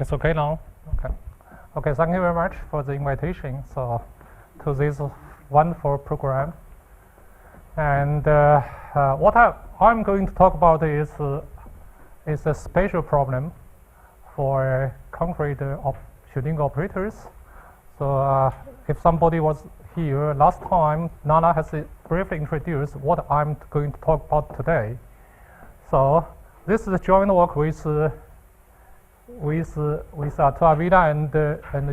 It's okay now? Okay. Okay, thank you very much for the invitation to this wonderful program. And what I'm going to talk about is a spatial problem for concrete shooting operators. So if somebody was here last time, Nana has briefly introduced what I'm going to talk about today. So this is a joint work with Tuavida and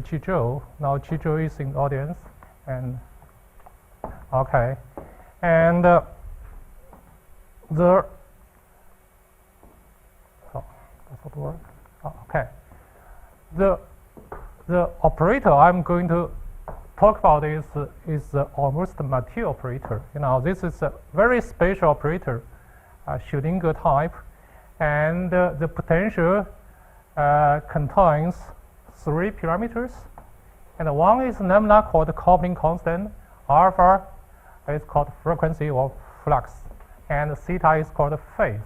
Chizhou. Now Chizhou is in the audience, and okay, and the does that work? Okay, the operator I'm going to talk about is almost material operator. You know, this is a very special operator, Schrödinger type, and the potential contains three parameters, and one is lambda called coupling constant, alpha is called frequency or flux, and theta is called phase.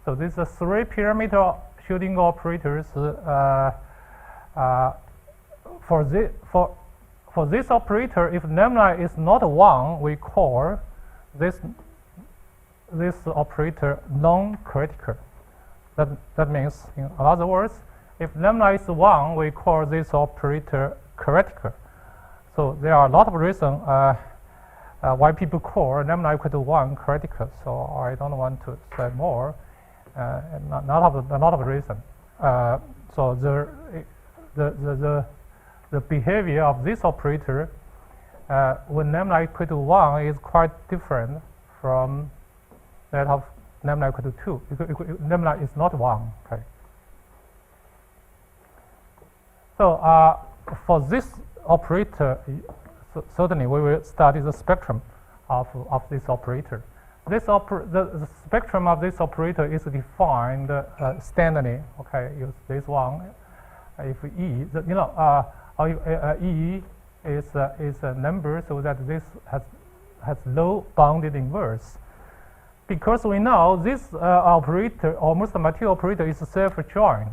So these are three parameter Schrödinger operators. For this operator, if lambda is not 1, we call this operator non-critical. That means, in other words, if lambda is 1, we call this operator critical. So there are a lot of reasons why people call lambda equal to 1 critical. So I don't want to say more. A lot of reasons. So the behavior of this operator when lambda equal to 1 is quite different from that of lambda equal to 2. Lambda is not 1. Okay. So for this operator, certainly we will study the spectrum of this operator. The spectrum of this operator is defined standardly. Okay, use this one. If E, E is a number, so that this has low bounded inverse. Because we know this operator, almost the material operator, is self-joined,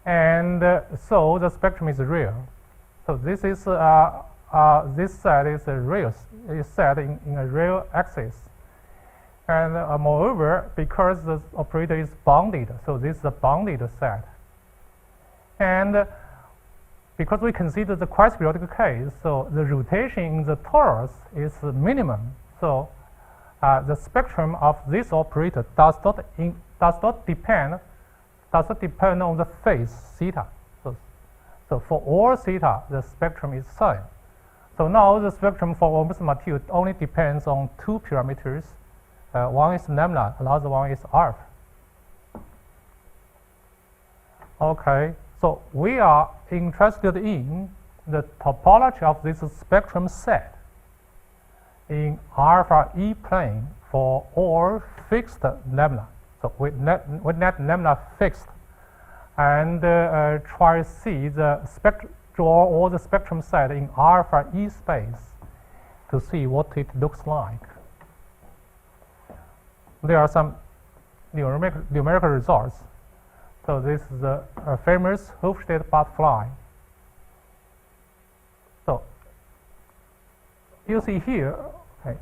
and so the spectrum is real. So this is this set is a real set in a real axis, and moreover, because the operator is bounded, so this is a bounded set. And because we consider the quasi-periodic case, so the rotation in the torus is minimum. So the spectrum of this operator does not depend on the phase theta. So for all theta, the spectrum is same. So now the spectrum for almost material only depends on two parameters. One is lambda, another one is alpha. Okay. So we are interested in the topology of this spectrum set in alpha E plane for all fixed lambda. So we let lambda fixed and try to see draw all the spectrum set in alpha E space to see what it looks like. There are some numerical results. So this is the famous Hofstede butterfly. So you see here, okay,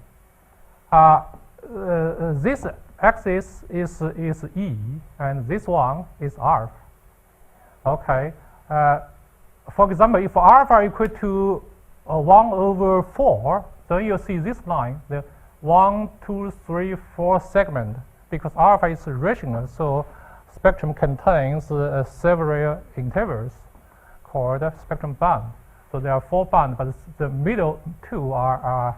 this axis is E, and this one is alpha. Okay. For example, if alpha equal to 1/4, then you see this line, the 1, 2, 3, 4 segment, because alpha is rational. So spectrum contains several intervals called spectrum band. So there are 4 bands, but the middle 2 are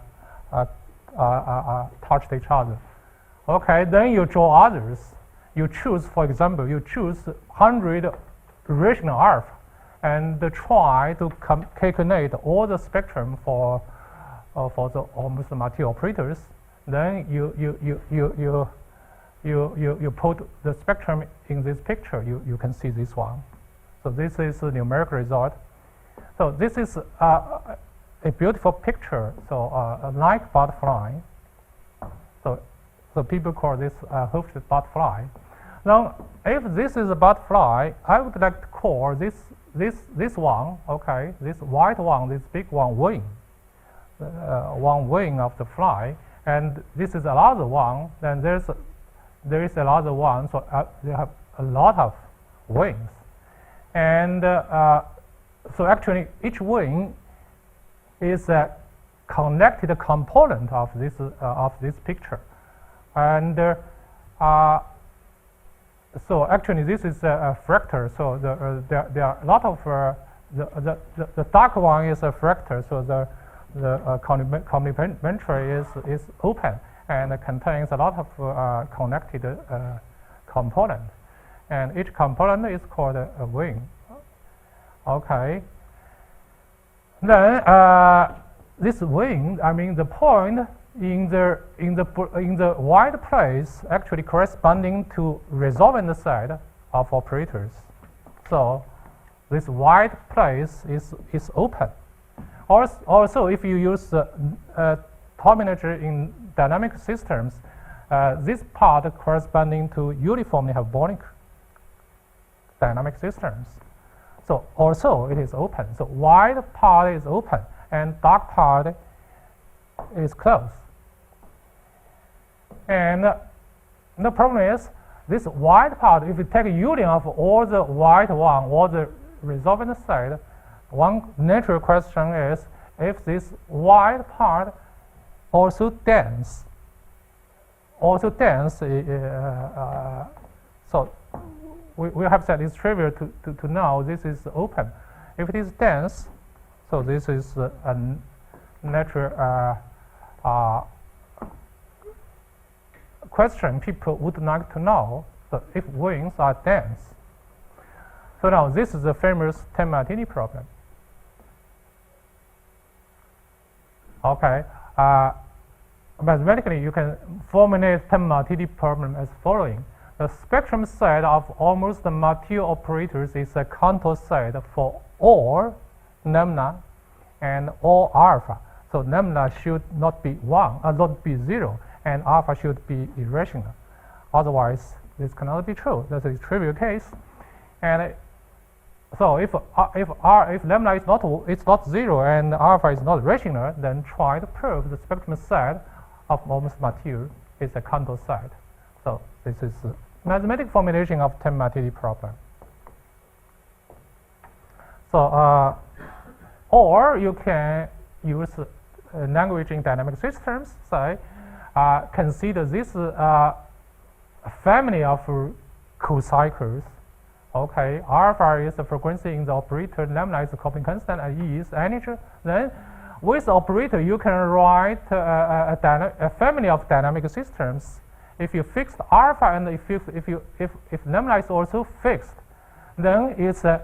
touched each other. Okay, then you draw others. You choose, for example, 100 rational alpha, and try to calculate all the spectrum for the almost material operators. Then you put the spectrum in this picture, you can see this one. So this is a numerical result. So this is a beautiful picture. So like butterfly. So people call this Hofstede butterfly. Now, if this is a butterfly, I would like to call this one, okay, this white one, this big one, wing, one wing of the fly, and this is another one. Then there is another one, so they have a lot of wings, and so actually each wing is a connected component of this picture, and so actually this is a fractal. So there are a lot of the dark one is a fractal. So the complementary is open and contains a lot of connected components, and each component is called a wing. Okay. Then this wing, I mean the point in the white place actually corresponding to resolvent side of operators. So this white place is open. Also, if you use terminology in dynamic systems, this part corresponding to uniformly harmonic dynamic systems. So also it is open. So white part is open and dark part is closed. And the problem is this white part, if you take a union of all the white one, all the resolvent side, one natural question is if this white part also dense. So we have said it's trivial to know this is open. If it is dense, so this is a natural question people would like to know. So if wings are dense. So now this is the famous 10 Martini problem. Okay. Mathematically, you can formulate 10 Martini problem as following. The spectrum set of almost material operators is a contour set for all lambda and all alpha. So lambda should not be 1, not be 0, and alpha should be irrational. Otherwise, this cannot be true. That's a trivial case. And so if lambda is not 0 and alpha is not rational, then try to prove the spectrum set of almost material is a contour set. So this is mathematical formulation of 10 Martini problem. So or you can use language in dynamic systems. Say consider this family of co-cycles. Okay, alpha is the frequency in the operator, lambda is the coupling constant, and E is energy. Then with the operator, you can write a family of dynamic systems. If you fix alpha and if lambda is also fixed, then it's a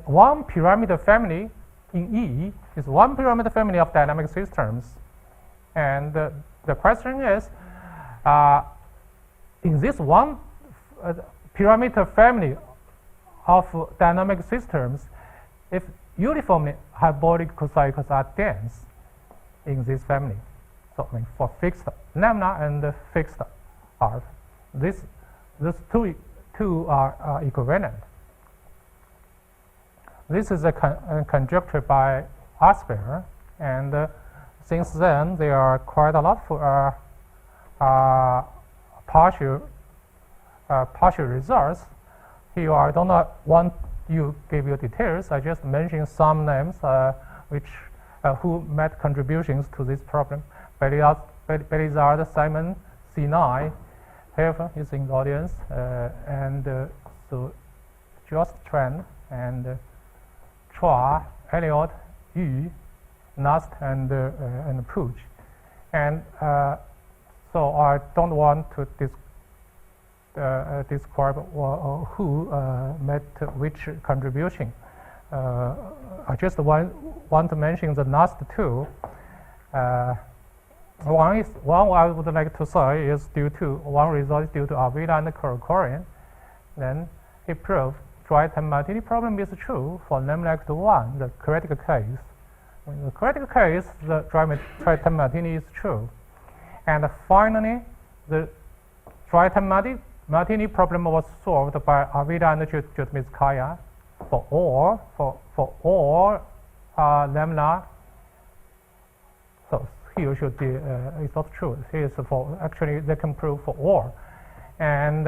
one parameter family in E is one parameter family of dynamic systems. And the question is, in this one parameter family of dynamic systems, if uniformly hyperbolic co-cycles are dense in this family, so I mean for fixed lambda and fixed alpha, these two are equivalent. This is a conjecture by Asper, and since then there are quite a lot for partial results. Here I do not want you give you details. I just mention some names which who made contributions to this problem. Belizaire, Simon, C9, here is in the audience, and so Jost Tran and Chua, Elliot, Yu, Nast, and Puig. And so I don't want to describe who made which contribution. I just want to mention the last two. One I would like to say is one result is due to Avila and Corcoran. Then he proved dry 10 Martini problem is true for lambda equal to 1, the critical case. In the critical case, the dry 10 Martini is true. And finally, the dry 10 Martini problem was solved by Arvida and Jutmitskaya for all lambda. So here should be it's not true. Here is for actually they can prove for all, and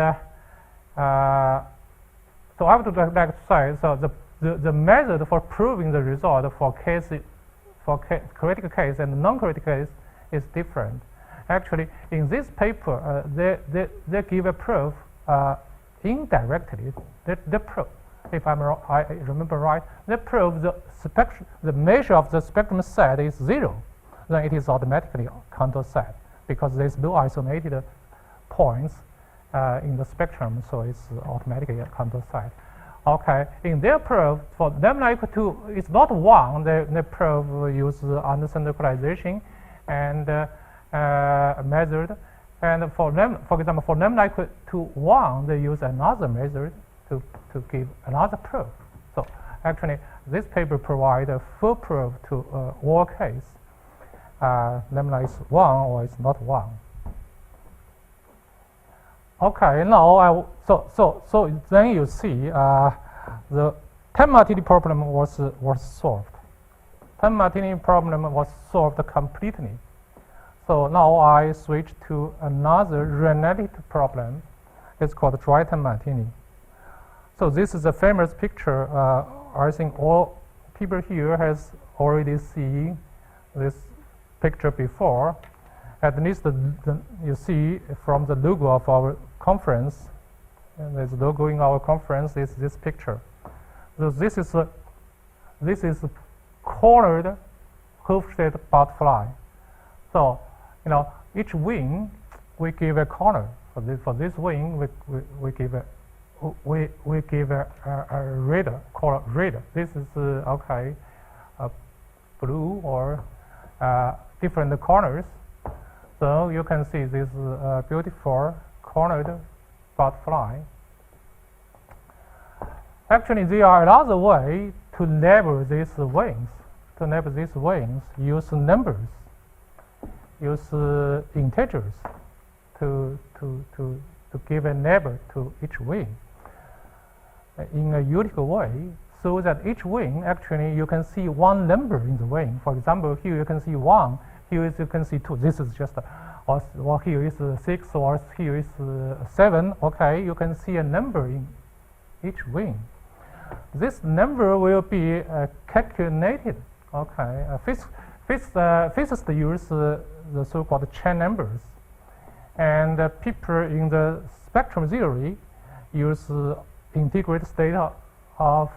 so I would like to say so the method for proving the result for critical case and non-critical case is different. Actually, in this paper, they give a proof indirectly. They prove, if I remember right, they prove the measure of the spectrum set is 0. Then it is automatically contour set because there's no isolated points in the spectrum, so it's automatically a contour set. Okay, in their proof, for lambda equal to, it's not 1, they prove use Anderson localization and method. And for example, for lambda equal to 1, they use another method to give another proof. So actually, this paper provides a full proof to all case. Lambda is 1 or it's not 1. Okay, now so then you see the 10 Martini problem was solved. 10 Martini problem was solved completely. So now I switch to another Renetti problem. It's called dry 10 Martini. So this is a famous picture. I think all people here has already seen this picture before. At least you see from the logo of our conference, and there's logo in our conference is this picture. So this is cornered hoof-shaped butterfly. So each wing we give a corner. For this wing we give a radar, color radar. This is blue or different corners. So you can see this beautiful cornered butterfly. Actually, there are another way to label these wings. To label these wings, use numbers, use integers to give a label to each wing in a unique way, so that each wing actually you can see one number in the wing. For example, here you can see 1. Here you can see 2. This is just or here is 6 or here is 7. Okay, you can see a number in each wing. This number will be calculated. Okay, physicists use the so-called chain numbers, and people in the spectrum theory use integrated state of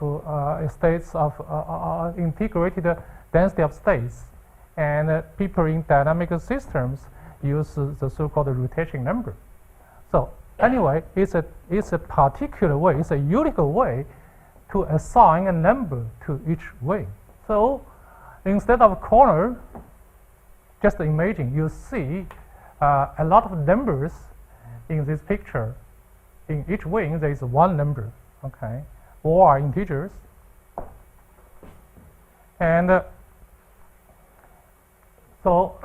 states of integrated density of states, and people in dynamic systems use the so-called rotation number. So anyway, it's a particular way, it's a unique way to assign a number to each wing. So instead of corner, just imagine you see a lot of numbers in this picture. In each wing there is one number, okay? All are integers. And so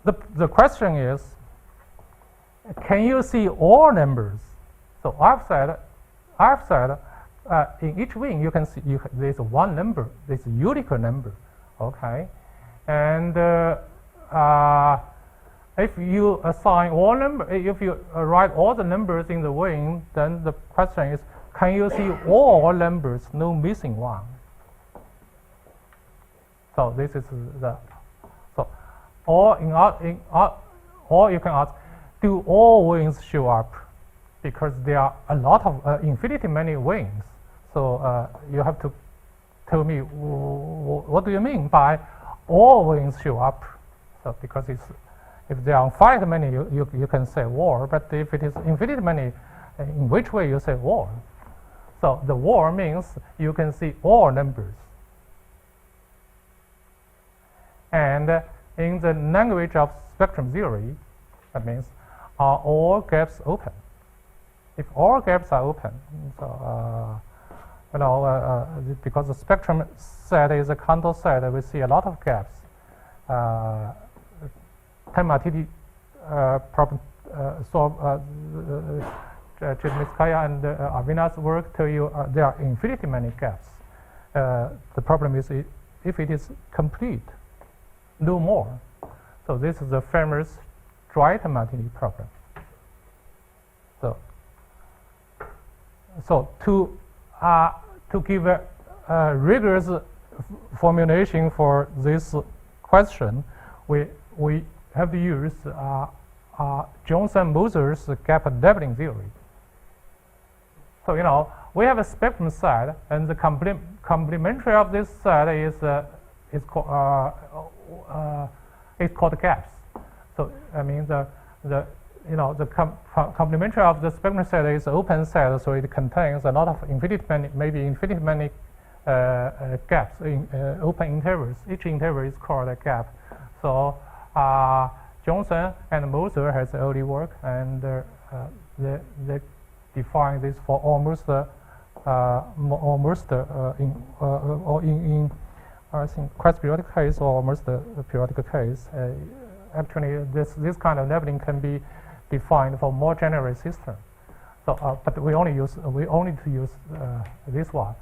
the question is, can you see all numbers? So I've said in each wing you can see there's one number, there's a unique number, okay? And if you assign all number, if you write all the numbers in the wing, then the question is, can you see all numbers, no missing one? So this is or you can ask, do all wings show up? Because there are a lot of infinity many wings. So you have to tell me what do you mean by all wings show up? So because if there are finite many, you can say all, but if it is infinite many, in which way you say all? So the all means you can see all numbers. And in the language of spectrum theory, that means are all gaps open? If all gaps are open, so because the spectrum set is a contour set, we see a lot of gaps. 10 Martini problem Chizmitskaya and Avina's work tell you there are infinitely many gaps. The problem is if it is complete, no more. So this is the famous Martini problem. So to give a rigorous formulation for this question, we have to use Jones and Moser's gap leveling theory. So we have a spectrum set, and the complementary of this set is called gaps. So I mean the complementary of the spectrum set is open set, so it contains a lot of infinite many gaps in open intervals. Each interval is called a gap. So Johnson and Moser has early work, and they define this for almost in I think quasi-periodic case or almost a periodic case. Actually, this kind of leveling can be defined for more general system. So, but we only use this one.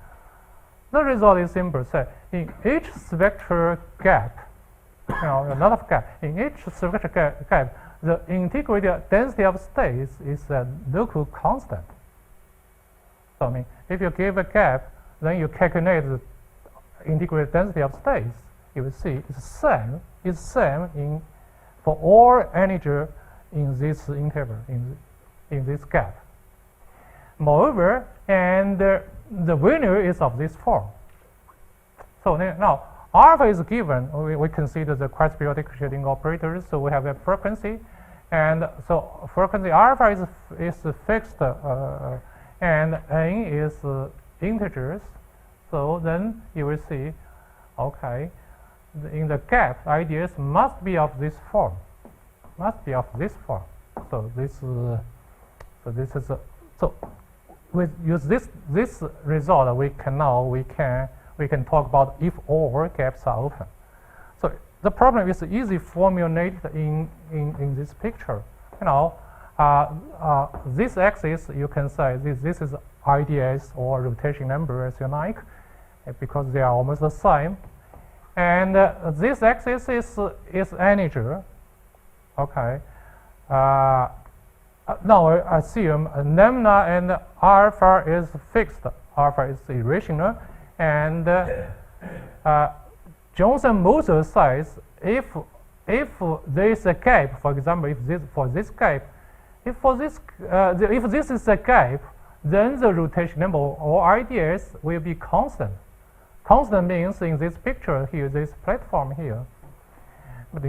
The result is simple. So, in each spectral gap, a lot of gap. In each spectral gap, the integrated density of states is a local constant. So, I mean, if you give a gap, then you calculate the integrated density of states. You will see it's same in for all integer in this interval in this gap. Moreover, and the winner is of this form. So now alpha is given. We consider the quasi-periodic shading operators. So we have a frequency, and so frequency alpha is fixed, and n is integers. So then you will see, okay, in the gap, ideas must be of this form. So with use this result, we can talk about if all gaps are open. So the problem is easily formulated in this picture. This axis you can say this is IDS or rotation number as you like, because they are almost the same. And this axis is integer. Okay. Now I assume lambda and alpha is fixed. Alpha is irrational, and Jones and Moser says if there is a gap, for example, if this is a gap, then the rotation number or IDS will be constant. Constant means in this picture here, this platform here. But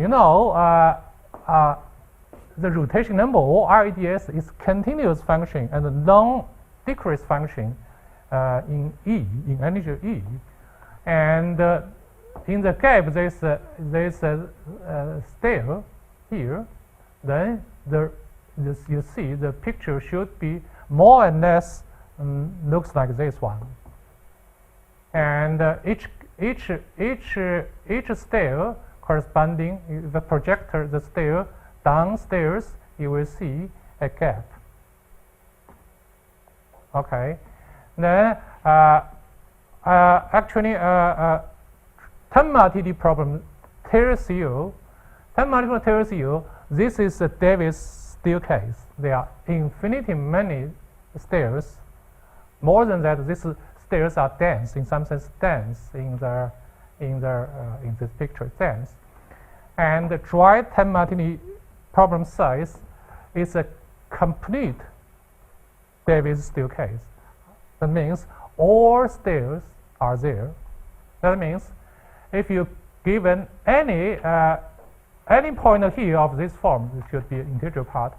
the rotation number or IDS is continuous function and a non-decrease function in integer E. And in the gap, there's a stair here. Then you see the picture should be more or less looks like this one. And each stair corresponding the projector, the stair downstairs, you will see a gap. Okay. Then actually, Martini problem tells you this is a Davis staircase. There are infinitely many stairs. More than that, these stairs are dense, in some sense dense in this picture, dense. And the dry Martini problem size is a complete Davis staircase. That means all stairs are there. That means if you given any point here of this form, it should be an integral part,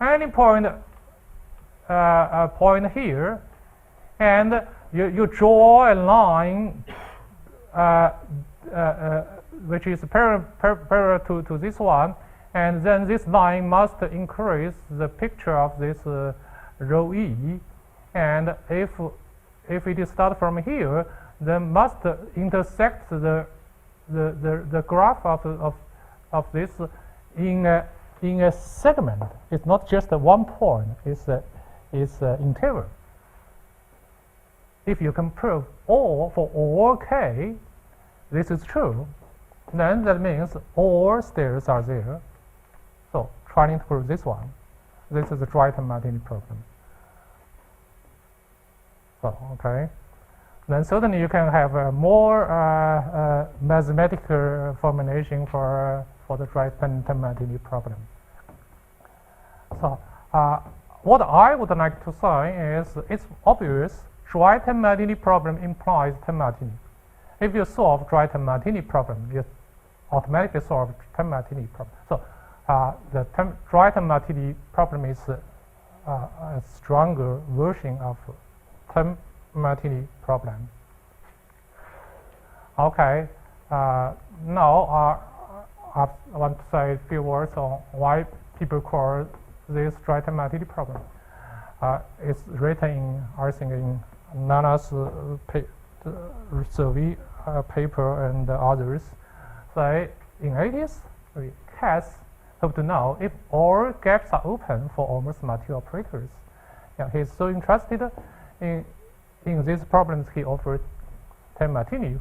any point here, and you draw a line which is parallel to this one, and then this line must increase the picture of this row E, and if it is start from here, then must intersect the graph of this in in a segment. It's not just one point. It's an interval. If you can prove all for all k, this is true, then that means all stairs are there. So trying to prove this one. This is the Drayton-Martini problem. So, okay. Then certainly you can have a more mathematical formulation for the Drayton-Martini problem. So what I would like to say is it's obvious Drayton-Martini problem implies Martini. If you solve Drayton-Martini problem, you automatically solve Martini problem. So the Drayton-Martini problem is a stronger version of Martini problem. Okay, now I want to say a few words on why people call this Drayton-Martini problem. It's written in, I think, in Nana's survey paper and others. So in 80s, Cass have to know if all gaps are open for almost Martini operators. Yeah, he's so interested in these problems, he offered Martini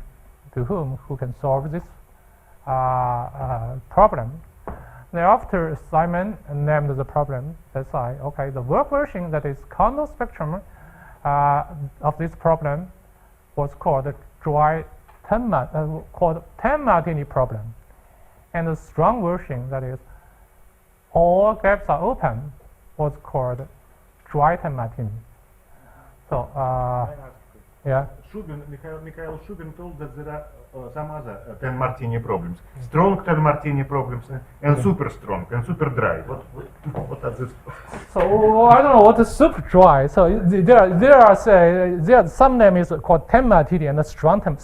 to who can solve this problem. Thereafter, Simon named the problem. That's why, okay, the work version that is Kondo spectrum of this problem was called the Martini problem, and the strong version that is all gaps are open was called Drayton-Martini. So, yeah. Mikhail Shubin told that there are some other 10 Martini problems. Strong 10 Martini problems and super strong and super dry. What are these? So I don't know what is super dry. So there are some name is called 10 Martini and a stronger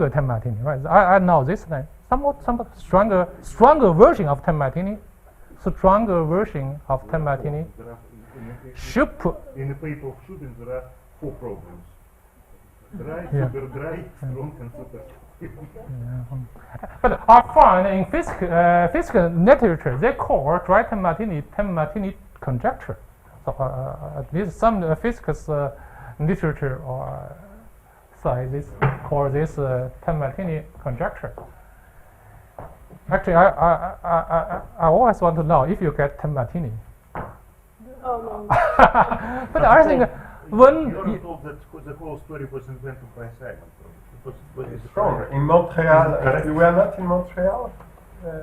10 Martini, right? I know this name. Somewhat stronger version of 10 Martini. Stronger version of 10 Martini. In the paper of Shubin there are 4 problems. Dry, super dry, strong and super. But I find in physical literature they call Drayton-Martini 10 Martini conjecture. So at least some physics literature say this call this 10 Martini conjecture. Actually, I always want to know if you get 10 Martini. Oh no. But I think when you're told that the whole story was invented by Simon. It's stronger. In Montreal, you were not in Montreal? Oh,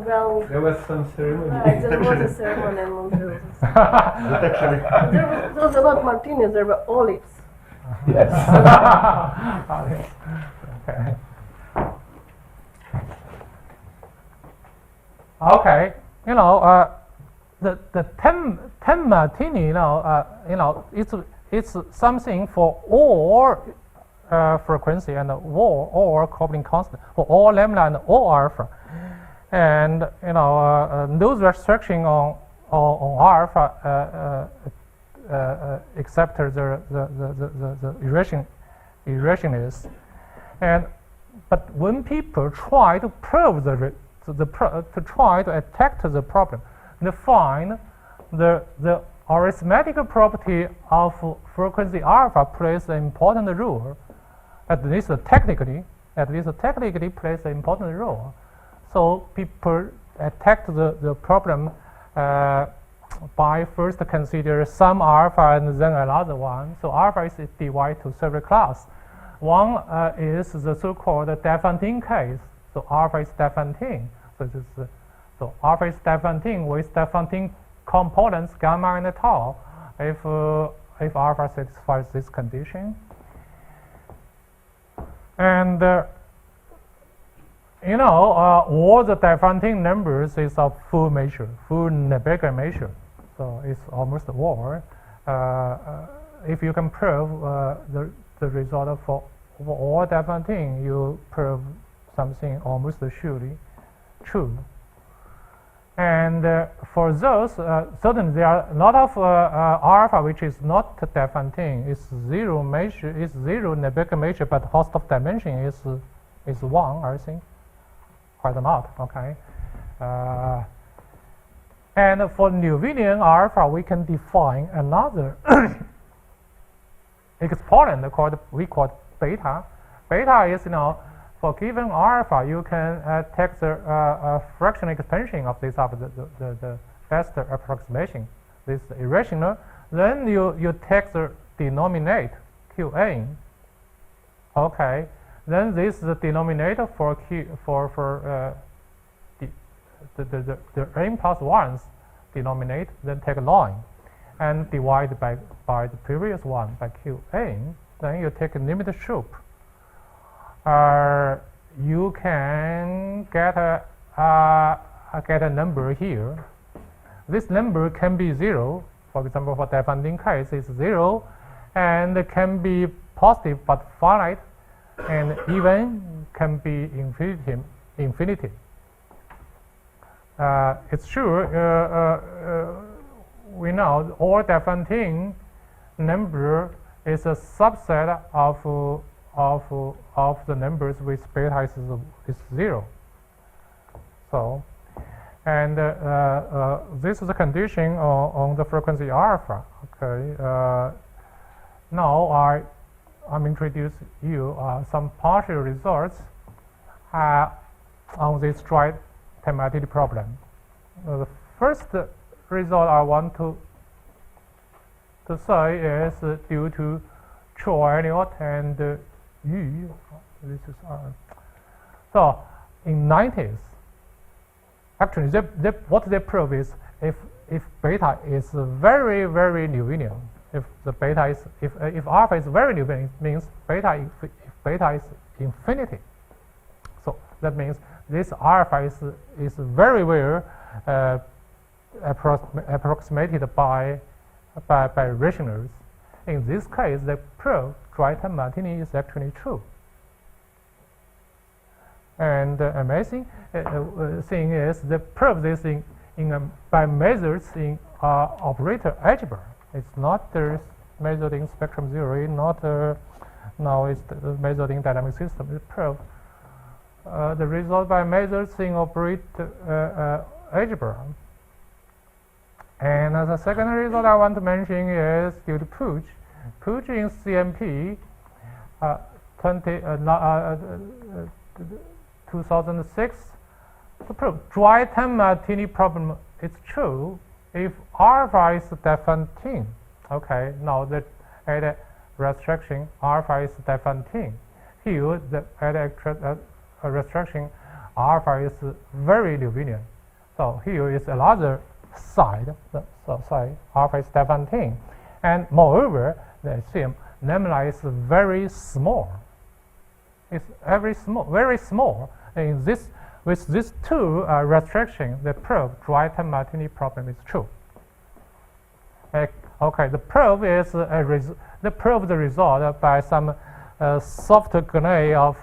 well. There was some ceremony. There was a ceremony in Montreal. Actually, there was not martinis, there were olives. Yes. Okay. Okay. You know, the 10 Martini, you know, it's something for all frequency and all coupling constant for all lambda and all alpha, and you know those restriction on alpha except the irrationalists, and but when people try to prove to try to attack the problem, they find the arithmetic property of frequency alpha plays an important role, at least technically plays an important role. So people attack the problem by first consider some alpha and then another one. So alpha is divided to several classes. One is the so-called Diophantine case. So alpha is Diophantine. So alpha is Diophantine with Diophantine components gamma and tau if alpha satisfies this condition. And you know all the Diophantine numbers is of full measure, full Neberger measure. So it's almost all. If you can prove the result for all Diophantine, you prove something almost surely true. And for those, certainly there are a lot of alpha which is not Diophantine. It's zero measure, it's zero Neberger measure, but Hausdorff dimension is 1, I think. Quite a lot, okay. And for Newtonian alpha, we can define another exponent we call beta. Beta is, for given alpha, you can take the fraction expansion of this of the best approximation, this irrational. Then you take the denominator Qn. Okay. Then this is the denominator for the n plus 1's denominator, then take line and divide by the previous one by Qn. Then you take a limit sup. You can get a number here. This number can be 0. For example, for Diophantine case, it's 0, and it can be positive but finite, and even can be infinity. It's true. We know all Diophantine number is a subset of the numbers with beta is 0. So, and this is a condition on the frequency alpha. Okay. Now I'm introduce you some partial results on this dry thematic problem. The first result I want to say is due to Chou-Elliott and Yu. This is so in 90s. Actually, what they prove is if beta is very Newtonian, if the beta is if alpha is very Newtonian, it means if beta is infinity. So that means this alpha is very well approximated by rationals. In this case, the proof Drayton-Martini is actually true. And the amazing thing is they prove this by measures in operator algebra. It's not measured in spectrum theory, not now it's measured in dynamic system. It proved the result by measures in operator algebra. And the second result I want to mention is due to Puig. Puig in CMP 2006 to prove Drayton-Martini problem is true if alpha is Diophantine. Okay, now that at restriction alpha is Diophantine. Here the at restriction alpha is very Newtonian. So here is another side. So say alpha is Diophantine, and moreover the assume lambda is very small. It's very small. In this, with these two restrictions, the proof Drayton-Martini problem is true. Okay, the proof is the result by some soft grenade of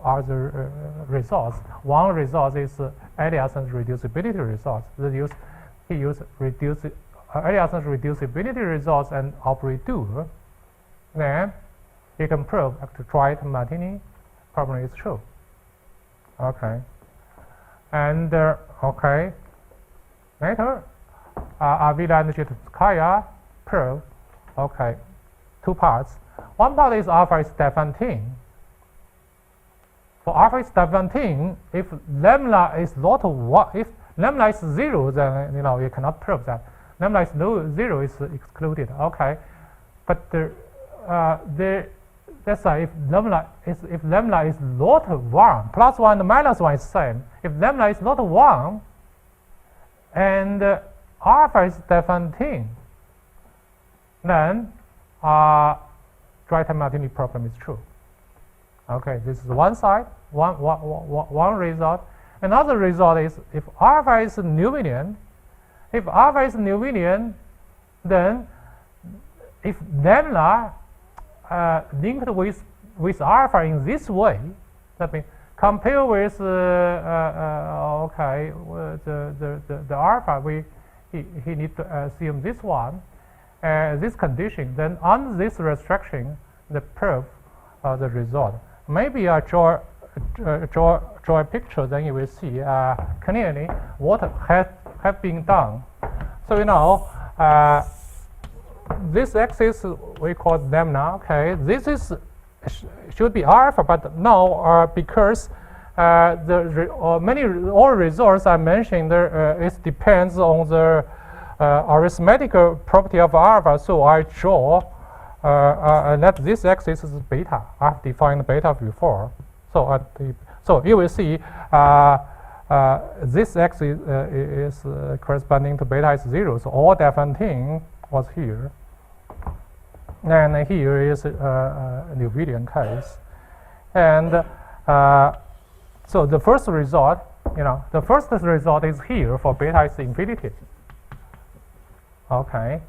other results. One result is Eliasson's reducibility results. He used Eliasson's reducibility results and operator. Then he can prove that Drayton-Martini problem is true. Okay, and okay, later Avila and Zhitskaya prove. Okay, two parts. One part is alpha is Diophantine. For alpha is Diophantine, if lambda is not one, if lambda is 0, then you cannot prove that. Lambda is 0 is excluded. Okay, but that's why if lambda is not 1, plus 1 and minus 1 is same. If lambda is not 1 and alpha is Diophantine, then Drayton-Martini problem is true. Okay, this is one side, one result. Another result is if alpha is Newtonian, then if lambda linked with alpha in this way, that means compare with okay the alpha, he need to assume this one, this condition. Then on this restriction, the proof the result. Maybe I draw draw a picture, then you will see clearly what has been done. So this axis we call lambda. Okay, this is should be alpha, but now because all results I mentioned there, it depends on the arithmetic property of alpha. So I draw that this axis is beta. I've defined beta before. So you will see this axis is corresponding to beta is 0. So all different thing was here. And here is a Newtonian case. And so the first result, the first result is here for beta is infinity. Okay.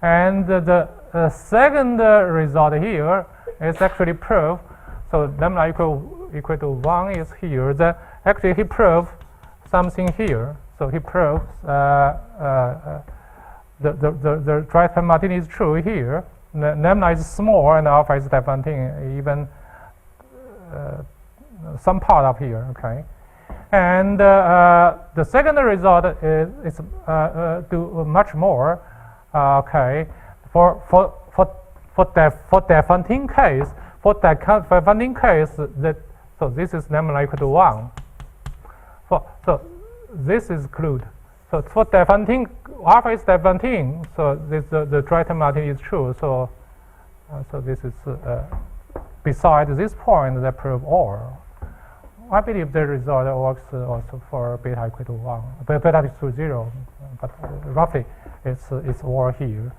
And the second result here is actually proof. So lambda equal to 1 is here. Actually he proved something here. So he proves the right-hand Martini is true here. Lambda is small and alpha is different thing, even some part of here. Okay. And the second result is do much more. Okay, for defining case, defining case so this is lambda equal to 1. So this is clued. So for defining alpha is defining. So this the right-hand Martini is true. So this is beside this point that prove all. I believe the result works also for beta equal to 1. But beta is to 0, but roughly it's all here.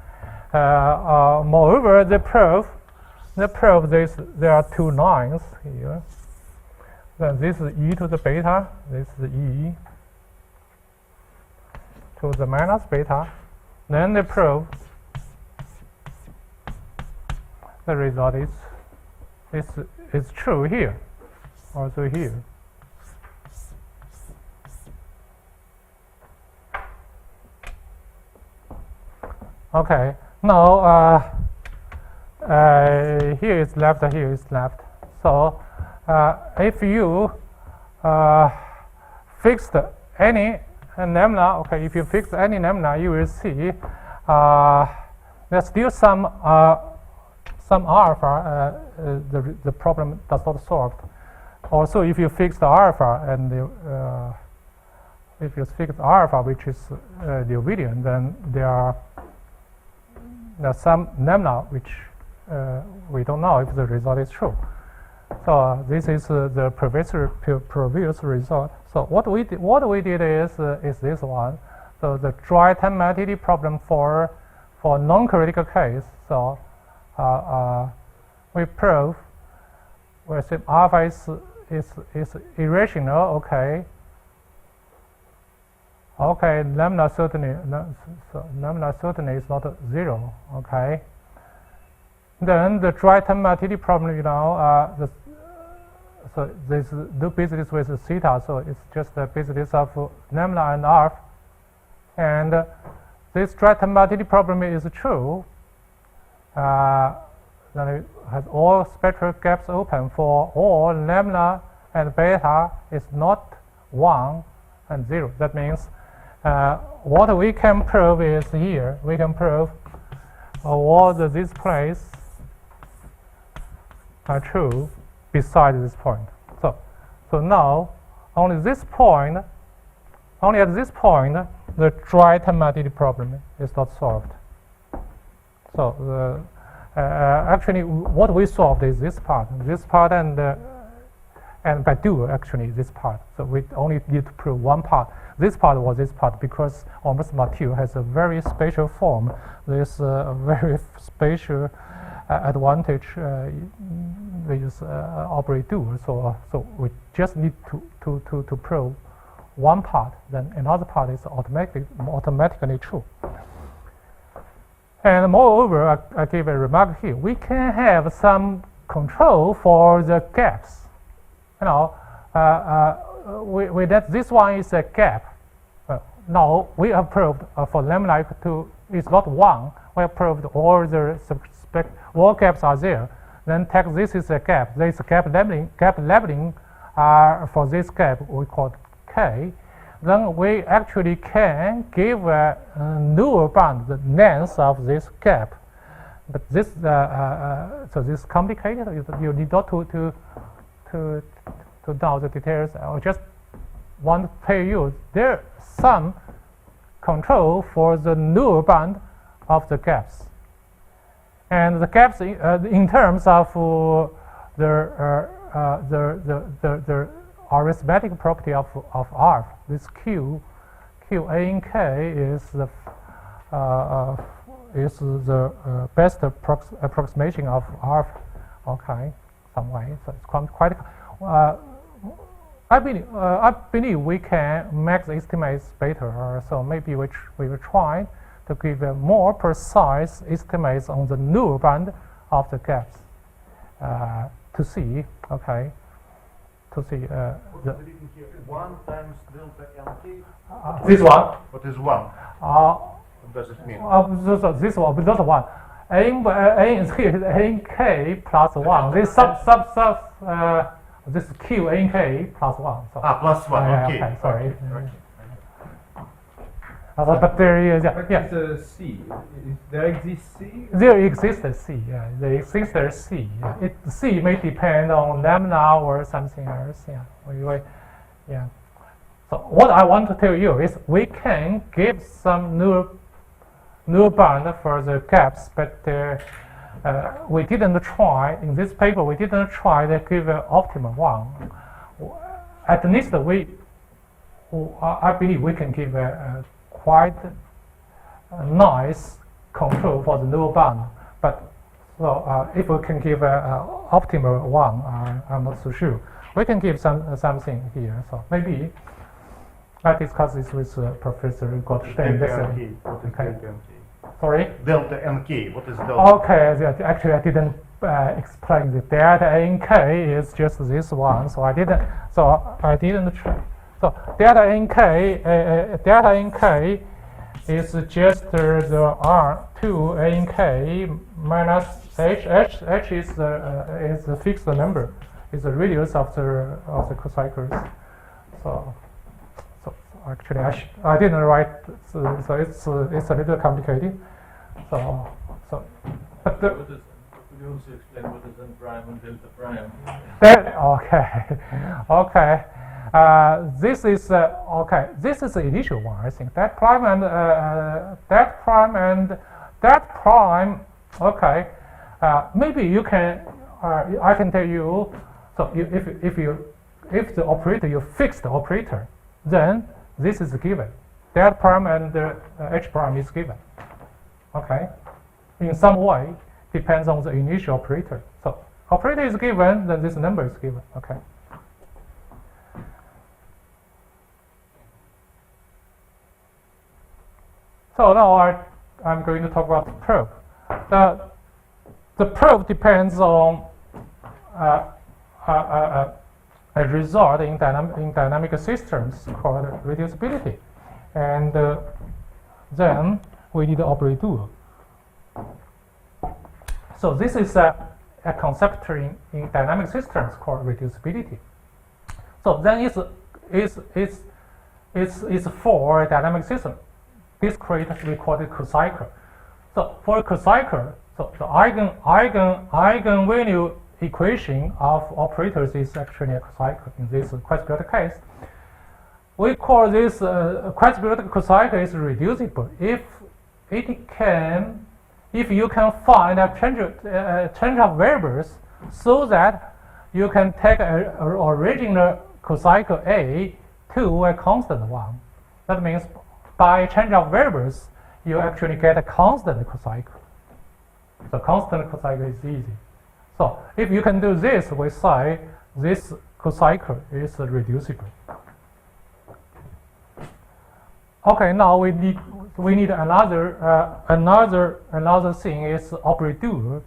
Moreover, the proof there are two lines here. Then this is e to the beta. This is e to the minus beta. Then the proof the result is true here. Also here. Okay, now here is left, here is left. So if you fixed any lambda, okay, if you fix any lambda, you will see there's still some alpha. The problem does not solve. Also, if you fix the alpha and if you fix alpha, which is Newtonian, then there's some lambda which we don't know if the result is true. So this is the previous result. So what we did is this one. So the right-hand Martini problem for non-critical case. So we prove we say alpha is irrational. Okay, lambda certainly is not 0. Okay. Then the right-hand Martini problem, so this do business with theta, so it's just the business of lambda and alpha. And this right-hand Martini problem is true. Then it has all spectral gaps open for all lambda and beta is not 1 and 0. That means what we can prove is here. We can prove all this place are true beside this point. So now only at this point, the right-hand Martini problem is not solved. So actually, what we solved is this part, and by dual actually this part. So we only need to prove one part. This part was this part because almost material has a very special form. This very special advantage we just operate dual. So we just need to prove one part. Then another part is automatically true. And moreover, I give a remark here. We can have some control for the gaps. We that this one is a gap. Now we have proved for lambda equal to is not 1. We have proved all the all gaps are there. Then take this is a gap. There is a gap labeling for this gap we call K, then we actually can give a newer band the length of this gap. But this, so this is complicated. You need not to know the details. I just want to tell you there's some control for the newer band of the gaps. And the gaps in terms of the arithmetic property of R, this Q A in K is the best approximation of R. Okay, some way. So it's quite. I believe we can make the estimates better. So maybe we will try to give a more precise estimates on the newer band of the gaps to see. Okay, to see What is the written here? 1 times delta NK? this one. What is 1? What does it mean? This one, but not one. A is here is NK plus 1. This this is Q NK plus 1. So, Plus 1, okay. okay, sorry. Okay. But there is, What yeah. is a C? There exists C? There exists a C, yeah. There exists a C. Yeah. C may depend on lambda or something else. Yeah. Yeah. So what I want to tell you is we can give some new band for the gaps, but we didn't try in this paper. We didn't try to give an optimal one. At least I believe we can give a quite nice control for the new band. But so if we can give an optimal one, I'm not so sure. We can give something here. So maybe I discuss this with Professor Gottstein. Delta NK. What is Okay. delta NK? Sorry. Delta NK. What is delta? Okay, actually I didn't explain the delta NK is just this one, so I didn't try. So delta NK is just the R2 NK minus H. H is the fixed number. It's the radius of the cocycles. So actually I didn't write. So it's a little complicated. So but the, Could you also explain what is N prime and delta prime? Okay. This is okay. This is the initial one. I think that prime and that prime. Okay. Maybe you can. I can tell you. So if the operator you fix the operator, then this is given. That prime and H prime is given. Okay. In some way, depends on the initial operator. So operator is given, then this number is given. Okay. So now I'm going to talk about the probe. The probe depends on a result in dynamic systems called reducibility, and then we need the operator. So this is a concept in dynamic systems called reducibility. So then it's for a dynamic system. This creates recorded cocycle. So for a cocycle, so the eigenvalue equation of operators is actually a cocycle in this quasi-periodic case. We call this quasi-periodic cocycle is reducible if you can find a change of variables so that you can take an original cocycle A to a constant one. That means by change of variables, you actually get a constant cocycle. So constant cocycle is easy. So if you can do this, we say this cocycle is reducible. Okay, now we need another thing is operator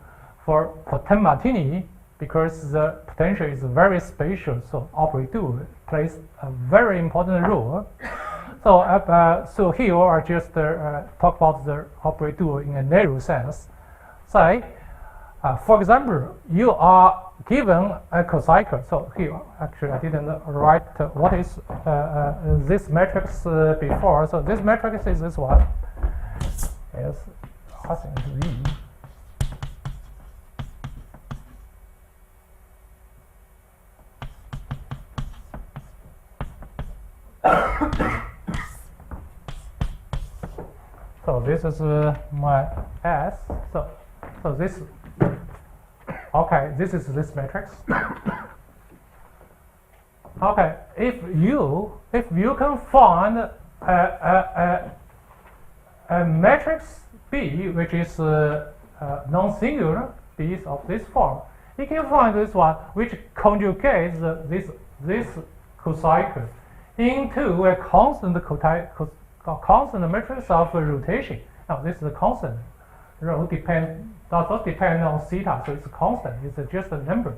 for 10 Martini, because the potential is very spatial. So operator plays a very important role. So so here I just talk about the operator in a narrow sense. Say, for example, you are given a cocycle. So here, actually, I didn't write what is this matrix before. So this matrix is this one. Yes, I think it's E. So this is my S. So this. Okay, this is this matrix. Okay, if you can find a matrix B which is non-singular, B is of this form, you can find this one which conjugates this cocycle into a constant constant matrix of rotation. Now this is a constant. Rho does not depend on theta, so it's a constant. It's just a number.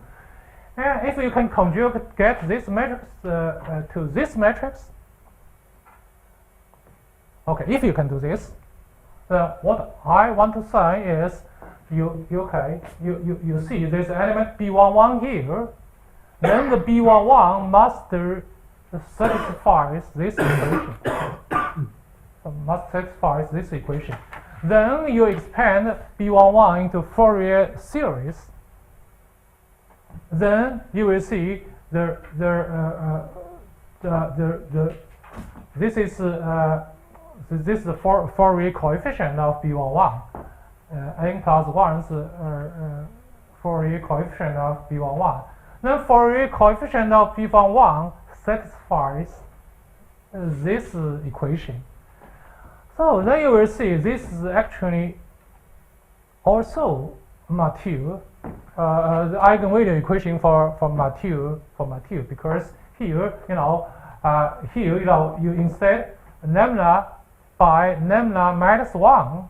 And if you can conjugate this matrix to this matrix, okay, if you can do this, what I want to say is, you see this element B11 here, then the B11 must satisfy this equation. So must satisfy this equation. Then you expand B11 into Fourier series. Then you will see this is the Fourier coefficient of B11. N plus 1 is Fourier coefficient of B11. Then Fourier coefficient of B11 satisfies this equation. So then you will see this is actually also Mathieu, the eigenvalue equation for Mathieu because here you instead lambda by lambda minus 1,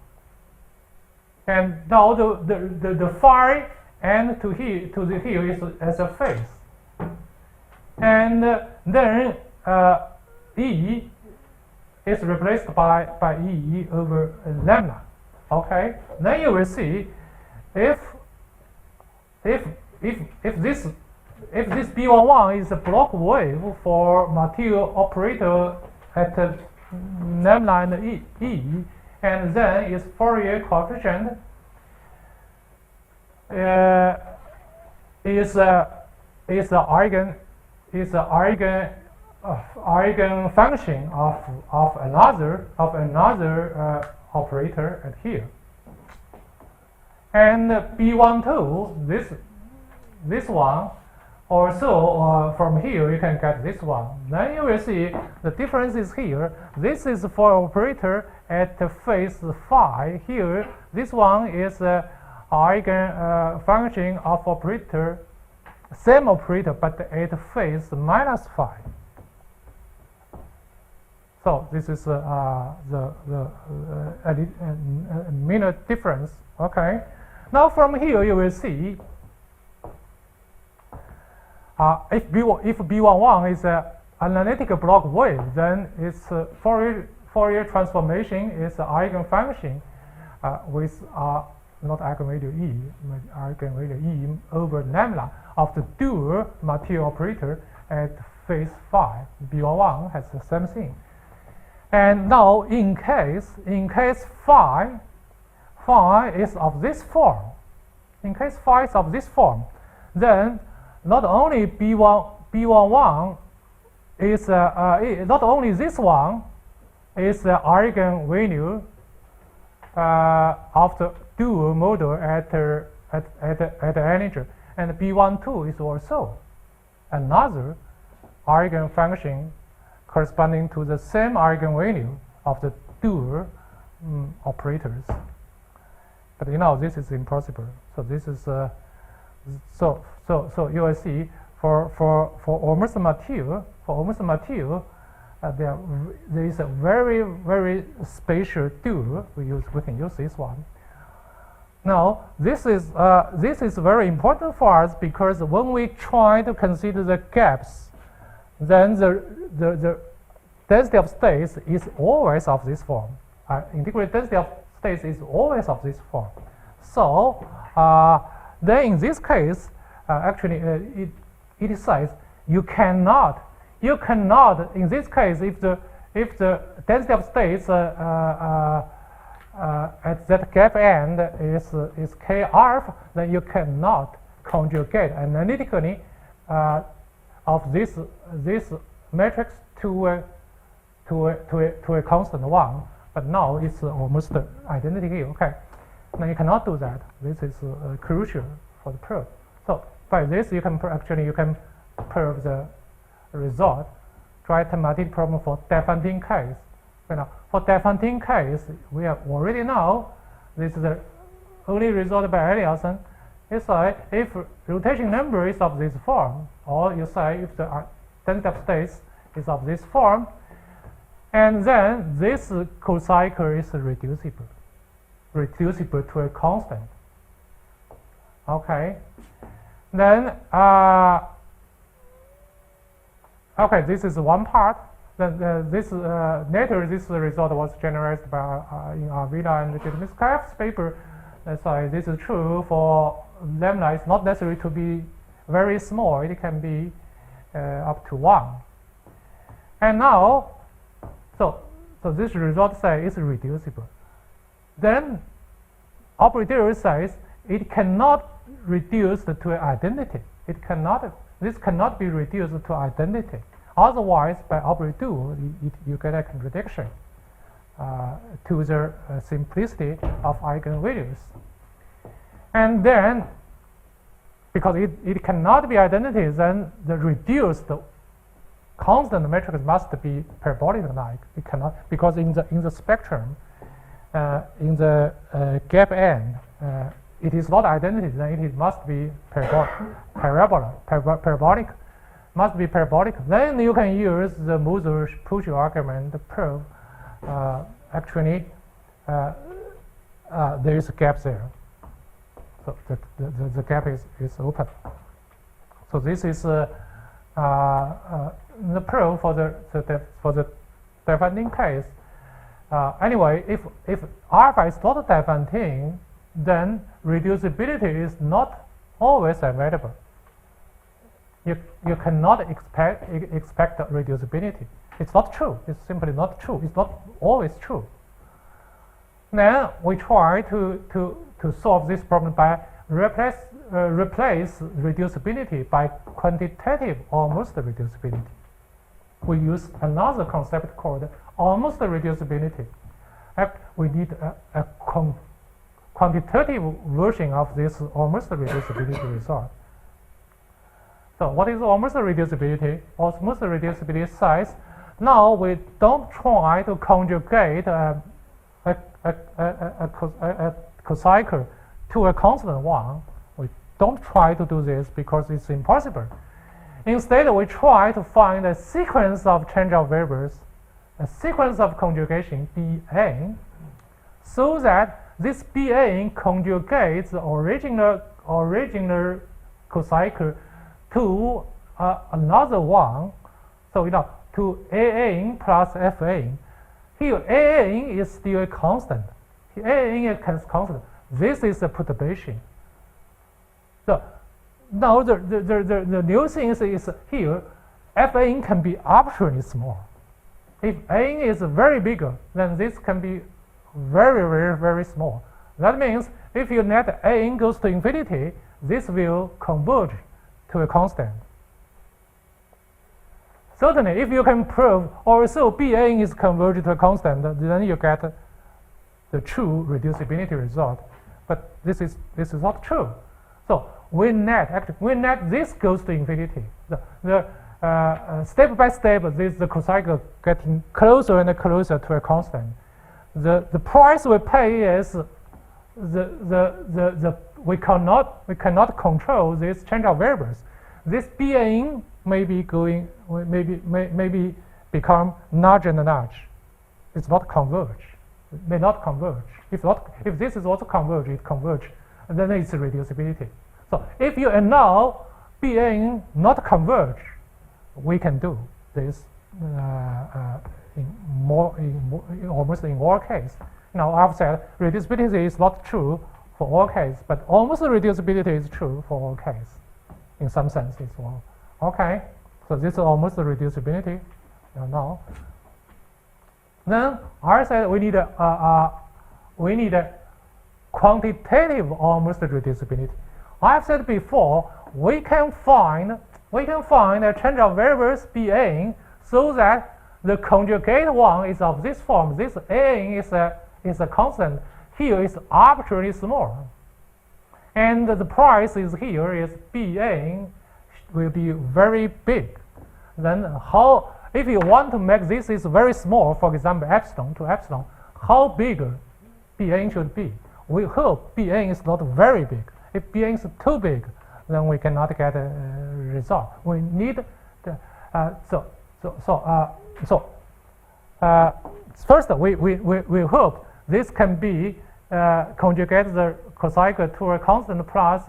and now the phi and to the here is as a phase, and then E is replaced by E over lambda. Okay, then you will see if this B11 is a block wave for Mathieu operator at lambda and E, and then its Fourier coefficient is the eigen function of another operator at here, and B12 this one also from here you can get this one. Then you will see the difference is here. This is for operator at phase phi. Here this one is eigen function of operator, same operator but at phase minus phi. So this is the minor difference. Okay. Now from here you will see if B11 is an analytic block wave, then its Fourier transformation is an eigenfunction with not eigenvalue E, but eigenvalue E over lambda of the dual Mathieu operator at phase phi. B11 has the same thing. And now in case phi is of this form, then not only B11 is not only this one is the eigenvalue of the dual model at energy, and B12 is also another eigenfunction corresponding to the same eigenvalue of the dual operators. But this is impossible. So this is so you will see for almost Mathieu, there is a very spatial dual. We can use this one. Now this is very important for us because when we try to consider the gaps, then the density of states is always of this form. Integral density of states is always of this form. So then in this case, actually it says you cannot in this case if the density of states at that gap end is k alpha, then you cannot conjugate analytically of this matrix to a constant one. But now it's almost identity. Okay, now you cannot do that. This is crucial for the proof. So by this you can you can prove the result. Try the Martini problem for Diophantine case. For Diophantine case, we have already know this is the only result by Eliasson. You say if rotation number is of this form, or you say if the density of states is of this form, and then this cocycle is reducible to a constant. Okay, then okay, this is one part. Then later this result was generated by in Arvida and Miskayev's paper. So this is true for lambda. It's not necessary to be very small. It can be up to 1. And now, so this result says it's reducible. Then operator says it cannot reduce to identity. This cannot be reduced to identity. Otherwise, by operator, you get a contradiction to the simplicity of eigenvalues. And then, because it cannot be identity, then the reduced constant matrix must be parabolic-like. It cannot, because in the spectrum, in the gap end, it is not identity. Then it must be parabolic. Must be parabolic. Then you can use the Moser-Puccio argument to prove actually there is a gap there. So the gap is open. So this is the proof for the Diophantine case. Anyway, if alpha is not Diophantine, then reducibility is not always available. You cannot expect reducibility. It's not true. It's simply not true. It's not always true. Then we try to solve this problem by replace reducibility by quantitative almost reducibility. We use another concept called almost reducibility. We need a quantitative version of this almost reducibility result. So what is almost reducibility? Almost reducibility says now we don't try to conjugate a cocycle to a constant one. We don't try to do this because it's impossible. Instead, we try to find a sequence of change of variables, a sequence of conjugation Bn, so that this Bn conjugates the original cocycle to another one. So to An plus Fan. Here An is still a constant. An is constant. This is a perturbation. So now the new thing is here, Fan can be arbitrarily small. If An is very bigger, then this can be very, very, very small. That means if you let An goes to infinity, this will converge to a constant. Certainly, if you can prove also Bn is converged to a constant, then you get the true reducibility result. But this is not true. So when this goes to infinity, the step by step, the cocycle getting closer and closer to a constant. The price we pay is we cannot control this change of variables. This Bn may become large and large. It's not converge. It may not converge. If this is also converge, it converge, and then it's reducibility. So if you allow Bn not converge, we can do this almost in all cases. Now I've said reducibility is not true for all cases, but almost reducibility is true for all cases. in some sense as well. Okay, so this is almost the reducibility. Now, then I said we need a quantitative almost reducibility. I've said before we can find a change of variables Bn so that the conjugate one is of this form. This An is a constant. Here is arbitrarily small, and the price is here is Bn will be very big. Then how, if you want to make this is very small, for example epsilon to epsilon, how big Bn should be? We hope Bn is not very big. If Bn is too big, then we cannot get a result. We need the first we hope this can be conjugate the cocycle to a constant plus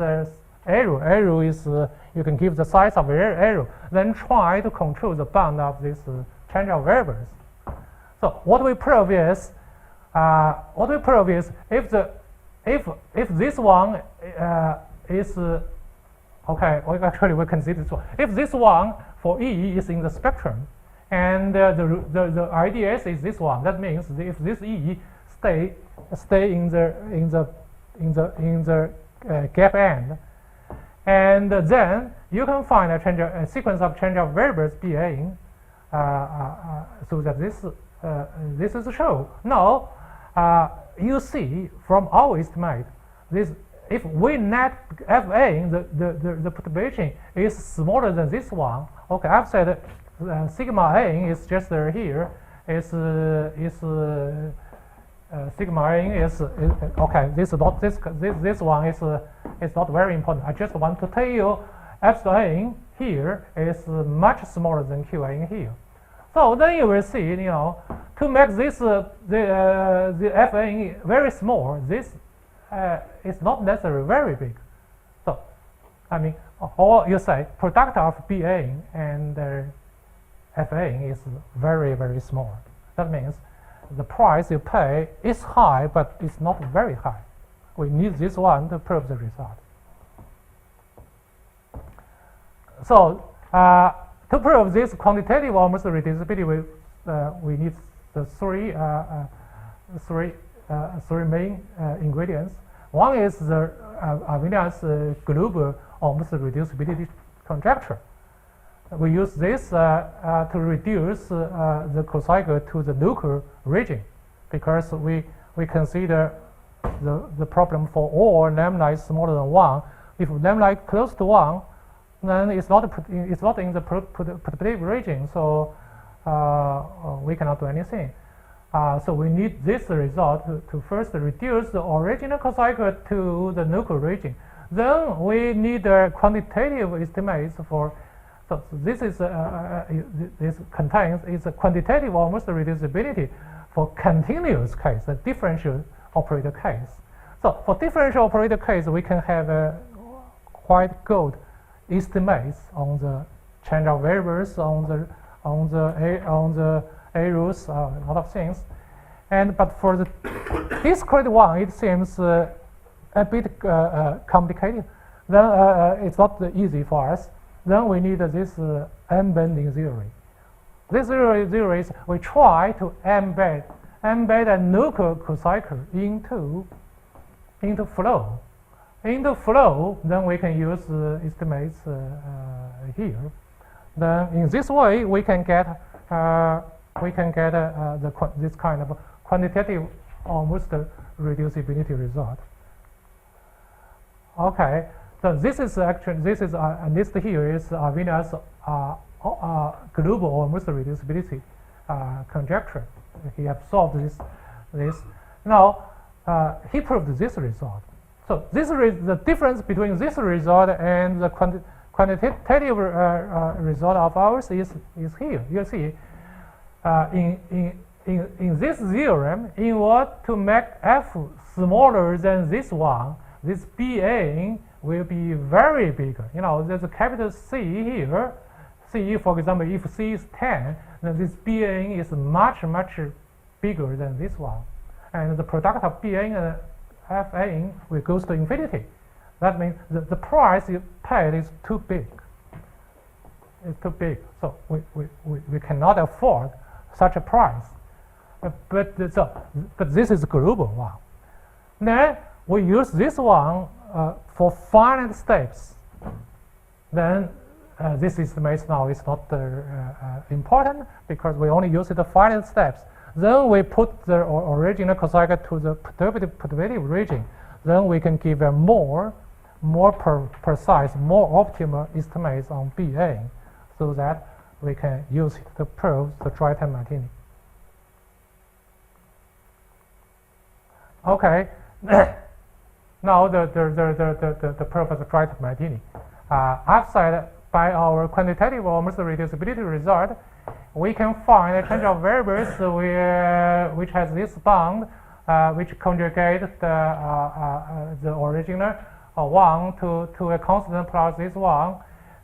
arrow. Arrow is you can give the size of arrow, then try to control the bound of this change of variables. So what we prove is if this one is okay, well, actually we consider this one. If this one for E is in the spectrum, and the IDS is this one, that means if this E stay in the gap end, and then you can find a sequence of change of variables Bn, so that this is shown. Now you see from our estimate this. If we net Fa, the perturbation is smaller than this one. Okay, I've said sigma n is just here. Sigma n is okay. This one is not very important. I just want to tell you epsilon n here is much smaller than Qn here. So then you will see, to make this the Fn very small, this is not necessarily very big. So, I mean, or you say product of Bn and Fn is very, very small. That means the price you pay is high, but it's not very high. We need this one to prove the result. So, to prove this quantitative almost reducibility, we need the three main ingredients. One is the Arrhenius global almost reducibility conjecture. We use this to reduce the cocycle to the nuclear region, because we consider the problem for all lambda is smaller than 1. If lambda is close to 1, then it's not in the perturbative region, so we cannot do anything. So we need this result to first reduce the original cocycle to the nuclear region. Then we need quantitative estimates for. So this is this contains is a quantitative almost reducibility for continuous case, a differential operator case. So for differential operator case, we can have quite good estimates on the change of variables, on the arrows, a lot of things. But for the discrete one, it seems a bit complicated. Then it's not easy for us. Then we need this M-bending theory. This theory is we try to embed a nuclear cocycle into flow. Into flow, then we can use estimates here. Then in this way, we can get this kind of quantitative almost reducibility result. Okay, so this is list here is Arrhenius global almost reducibility conjecture. He has solved this. Now he proved this result. So the difference between this result and the quantitative result of ours is here. You see, in this theorem, in order to make f smaller than this one, this Bn will be very big. There's a capital C here. C, for example, if C is 10, then this Bn is much, much bigger than this one. And the product of Bn and Fn will goes to infinity. That means the price you paid is too big. It's too big, so we cannot afford such a price. But this is a global one. Then we use this one for finite steps. Then this estimation now is not important because we only use it for finite steps. Then we put the original cosine to the perturbative region. Then we can give a more precise, more optimal estimates on BA, so that we can use it to prove the dry-time Martini. Okay, now the proof of the dry-time Martini. I've said by our quantitative almost reducibility result, we can find a change of variables which has this bound, which conjugate the original one to a constant plus this one.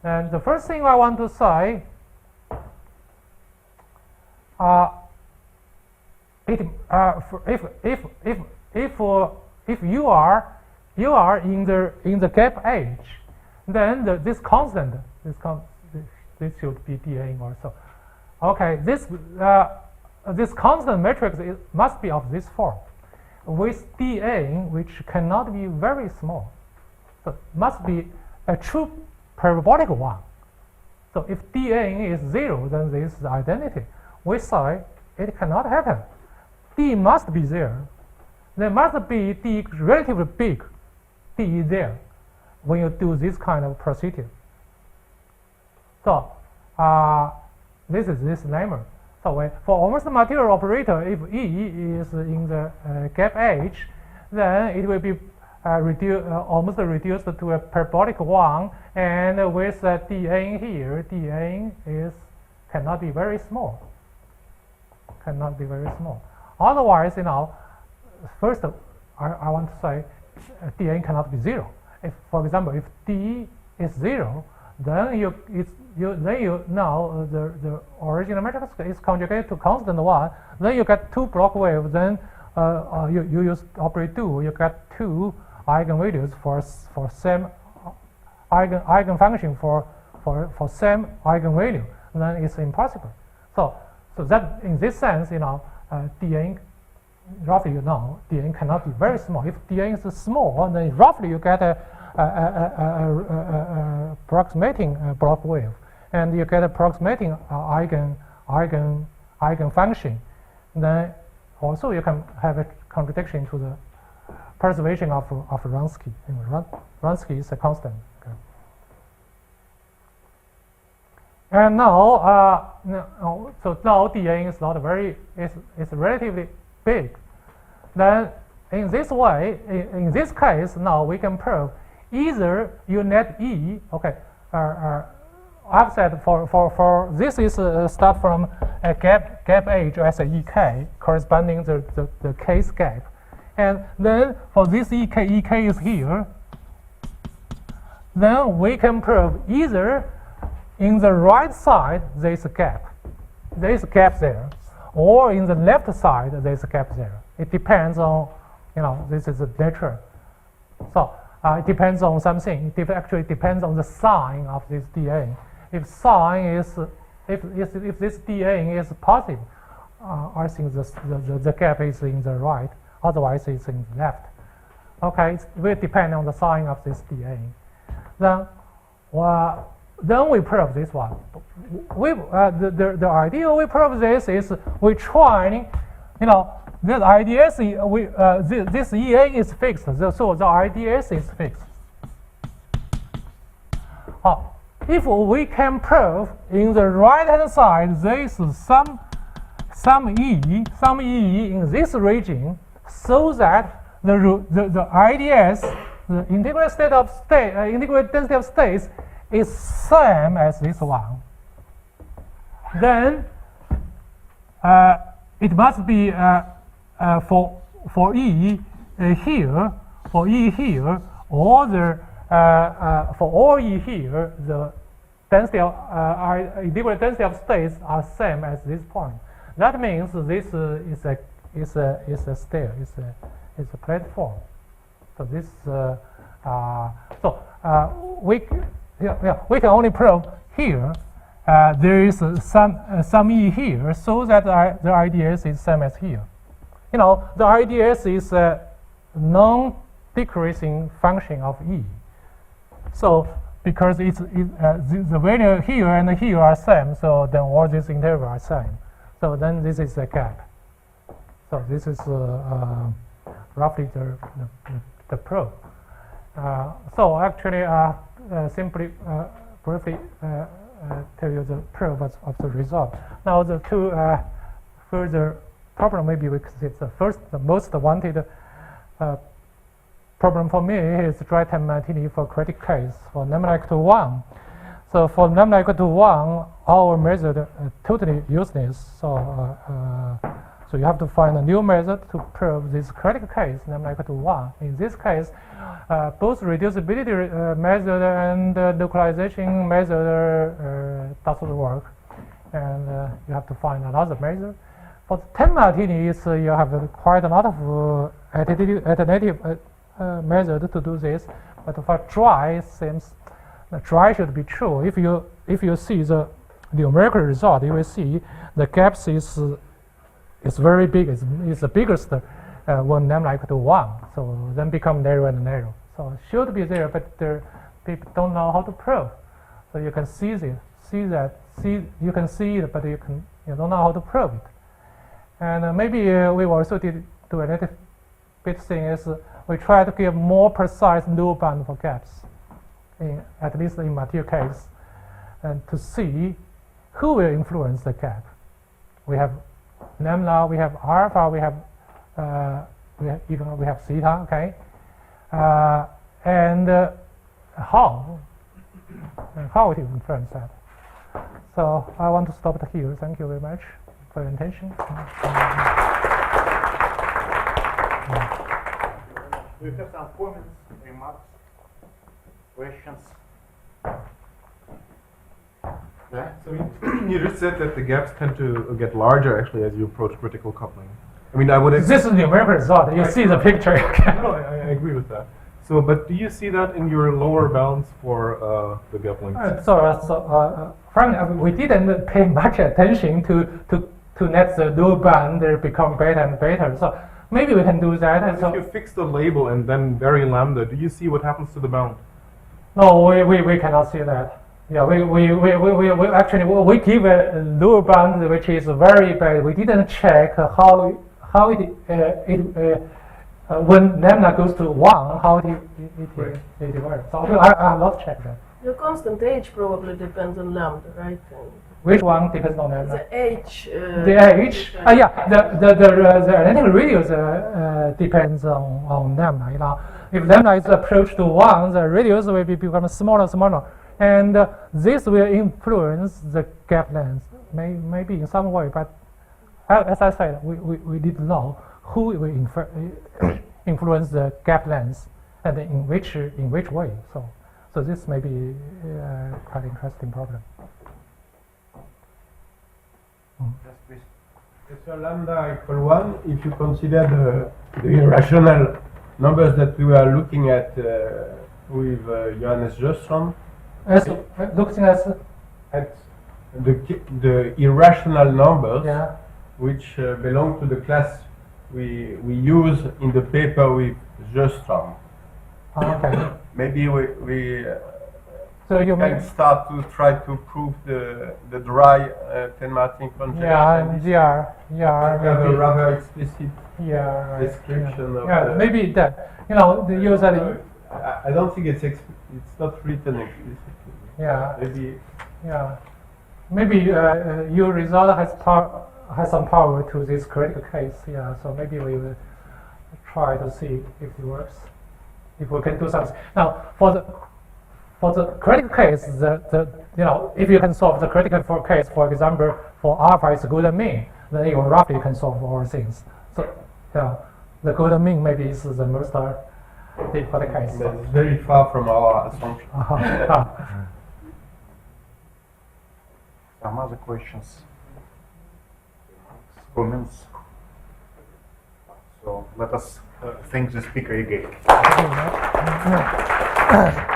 And the first thing I want to say, if you are in the gap H, then this constant this should be dA also. Okay, this constant matrix must be of this form, with dA which cannot be very small. So it must be a true parabolic one. So if dA is 0, then this is identity. We say it cannot happen. D must be there. There must be D relatively big. D is there when you do this kind of procedure. So this is this lemma. So for almost material operator, if E is in the gap H, then it will be almost reduced to a parabolic one, and with dA here, dA cannot be very small. Cannot be very small. Otherwise, first I want to say dA cannot be 0. If, for example, if D is 0, then now the original matrix is conjugated to constant one. Then you get two block waves. Then you use operate 2. You get two eigenvalues for same eigenfunction for same eigenvalue. Then it's impossible. So that in this sense, dA roughly dA cannot be very small. If dA is small, then roughly you get a approximating block wave, and you get approximating eigenfunction. Then also you can have a contradiction to the preservation of Wronski. Wronski is a constant. Okay. And now, so now dA is not it's relatively big. Then in this way, in this case, now we can prove either you net E. Okay, I've said for this is start from a gap H as a EK corresponding the case gap, and then for this EK is here. Then we can prove either in the right side there's a gap there, or in the left side there's a gap there. It depends on, this is the nature. So it depends on something. It actually depends on the sign of this dA. If sign is, if this dA is positive, I think the gap is in the right. Otherwise, it's in the left. Okay, it will depend on the sign of this dA. Then we prove this one. The idea we prove this is we try, the IDS, this EA is fixed, so the IDS is fixed. If we can prove in the right-hand side there is some E in this region, so that the IDS, the integral density of states, is same as this one, then it must be for E here, or for all E here, the density of integral density of states are same as this point. That means this is a stair, is a platform. So this we we can only prove here there is some E here, so that the IDS is same as here. You know, the IDS is a non-decreasing function of E. So because the value here and here are same, so then all these intervals are same. So then this is a gap. So this is roughly the proof. So actually, simply briefly tell you the proof of the result. Now the two further problem maybe we consider the most wanted problem for me is dry time Martini for critic case for lambda equal to 1. So for lambda equal to 1, our method totally useless. So you have to find a new method to prove this critical case, lambda equal to 1. In this case, both reducibility method and localization method doesn't work. And you have to find another method. For the 10 Martinis, you have quite a lot of alternative method to do this. But for dry, seems the dry should be true. If you see the numerical result, you will see the gaps is very big. It's the biggest when lambda equal to 1. So then become narrow and narrow. So it should be there, but people don't know how to prove. So you can see this, you can see it, but you don't know how to prove it. And maybe we also did do a little bit thing is we try to give more precise low bound for gaps, at least in material case, and to see who will influence the gap. We have lambda, we have alpha, we have theta, okay, and how it influence that. So I want to stop it here. Thank you very much for your attention. Do you have some comments, remarks, questions? Yeah? So you just said that the gaps tend to get larger actually as you approach critical coupling. I mean, I would. This is the numerical result. You see the picture. No, I agree with that. So, but do you see that in your lower bounds for the gap length? Frankly, we didn't pay much attention to let the low bound become better and better. So maybe we can do that. If you fix the label and then vary lambda, do you see what happens to the bound? No, we cannot see that. Yeah, we actually give a lower bound which is very bad. We didn't check how it when lambda goes to 1, how it develops. So I have not checked that. The constant H probably depends on lambda, right? Which one depends on lambda? The H. The H. Yeah, the analytic radius depends on lambda. You know, if lambda is approached to 1, the radius will become smaller, and this will influence the gap length, maybe in some way. But as I said, we didn't know who will influence the gap length and in which way. So this may be quite interesting problem. Yes, please. So lambda equal 1, if you consider the irrational numbers that we were looking at with Johannes Jostrom, Looking at the irrational numbers, yeah. which belong to the class we use in the paper with Jostrom. Okay. Maybe we So you can mean start to try to prove the dry 10 Martin conjecture. yeah, We have a maybe, rather explicit yeah, right, description yeah. of Yeah, the, maybe that, you know, the user, I don't think it's not written explicitly. yeah, Maybe yeah, maybe your result has some power to this critical case, yeah. So maybe we will try to see if it works, if we can do something. Now, for the critical case, you know, if you can solve the critical case, for example, for alpha is good and mean, then you roughly can solve all things. So, yeah, the good and mean maybe is the most difficult case. it's very far from our assumption. Some other questions? Comments? So let us thank the speaker again. Thank you very much.